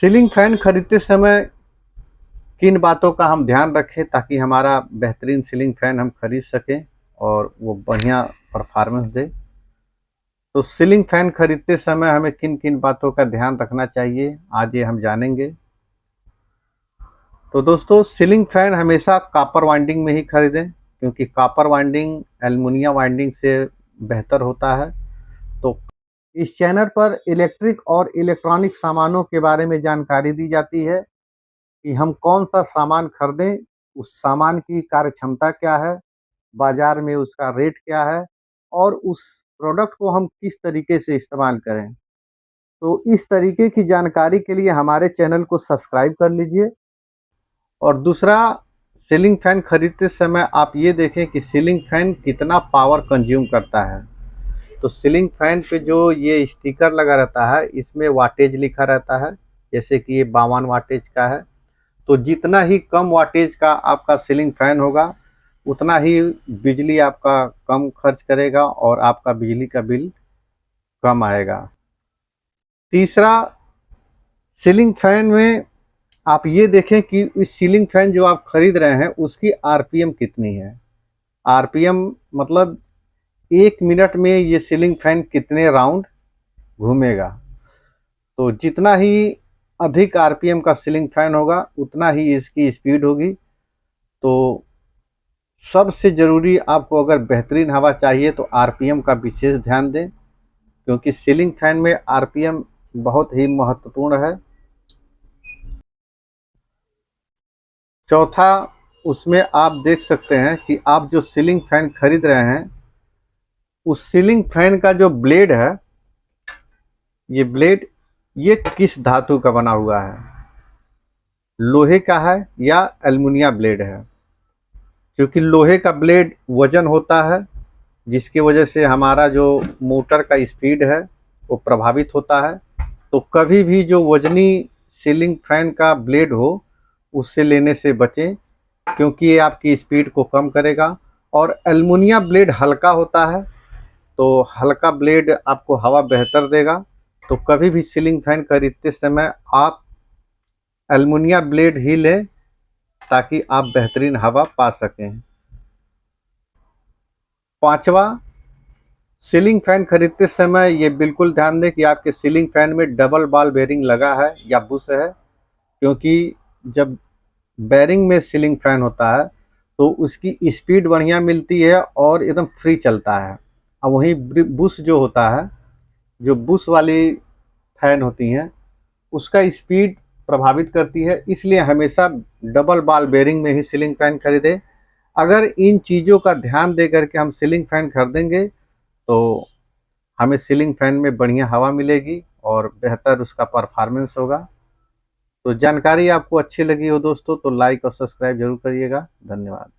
Ceiling fan खरीदते समय किन बातों का हम ध्यान रखें ताकि हमारा बेहतरीन सीलिंग फैन हम खरीद सकें और वो बढ़िया परफॉर्मेंस दे। तो सीलिंग फैन खरीदते समय हमें किन किन बातों का ध्यान रखना चाहिए, आज ये हम जानेंगे। तो दोस्तों, सीलिंग फैन हमेशा कॉपर वाइंडिंग में ही खरीदें, क्योंकि कॉपर वाइंडिंग एल्युमिनियम वाइंडिंग से बेहतर होता है। तो इस चैनल पर इलेक्ट्रिक और इलेक्ट्रॉनिक सामानों के बारे में जानकारी दी जाती है कि हम कौन-सा सामान खरीदें, उस सामान की कार्यक्षमता क्या है, बाज़ार में उसका रेट क्या है और उस प्रोडक्ट को हम किस तरीके से इस्तेमाल करें। तो इस तरीके की जानकारी के लिए हमारे चैनल को सब्सक्राइब कर लीजिए। और दूसरा, सीलिंग फैन खरीदते समय आप ये देखें कि सीलिंग फैन कितना पावर कंज़्यूम करता है। तो सीलिंग फैन पे जो ये स्टिकर लगा रहता है, इसमें वाटेज लिखा रहता है, जैसे कि ये 52 वाटेज का है। तो जितना ही कम वाटेज का आपका सीलिंग फैन होगा, उतना ही बिजली आपका कम खर्च करेगा और आपका बिजली का बिल कम आएगा। तीसरा, सीलिंग फैन में आप ये देखें कि इस सीलिंग फैन जो आप खरीद रहे हैं, उसकी आरपीएम कितनी है। आरपीएम मतलब 1 मिनट में ये सीलिंग फैन कितने राउंड घूमेगा। तो जितना ही अधिक आरपीएम का सीलिंग फैन होगा, उतना ही इसकी स्पीड होगी। तो सबसे ज़रूरी, आपको अगर बेहतरीन हवा चाहिए तो आरपीएम का विशेष ध्यान दें, क्योंकि सीलिंग फैन में आरपीएम बहुत ही महत्वपूर्ण है। चौथा, उसमें आप देख सकते हैं कि आप जो सीलिंग फैन खरीद रहे हैं, उस सीलिंग फैन का जो ब्लेड है, ये ब्लेड ये किस धातु का बना हुआ है, लोहे का है या एल्युमिनियम ब्लेड है। क्योंकि लोहे का ब्लेड वजन होता है, जिसकी वजह से हमारा जो मोटर का स्पीड है वो प्रभावित होता है। तो कभी भी जो वजनी सीलिंग फैन का ब्लेड हो, उससे लेने से बचें, क्योंकि ये आपकी स्पीड को कम करेगा। और एल्युमिनियम ब्लेड हल्का होता है, तो हल्का ब्लेड आपको हवा बेहतर देगा। तो कभी भी सीलिंग फैन खरीदते समय आप एल्युमिनियम ब्लेड ही लें, ताकि आप बेहतरीन हवा पा सकें। पाँचवा, सीलिंग फैन खरीदते समय ये बिल्कुल ध्यान दें कि आपके सीलिंग फैन में डबल बॉल बेयरिंग लगा है या बुश है। क्योंकि जब बेयरिंग में सीलिंग फैन होता है, तो उसकी स्पीड बढ़िया मिलती है और एकदम फ्री चलता है। और वहीं बुश जो होता है, जो बुश वाली फैन होती हैं, उसका स्पीड प्रभावित करती है। इसलिए हमेशा डबल बॉल बेयरिंग में ही सीलिंग फैन खरीदें। अगर इन चीज़ों का ध्यान दे करके हम सीलिंग फैन खरीदेंगे, तो हमें सीलिंग फैन में बढ़िया हवा मिलेगी और बेहतर उसका परफॉर्मेंस होगा। तो जानकारी आपको अच्छी लगी हो दोस्तों, तो लाइक और सब्सक्राइब जरूर करिएगा। धन्यवाद।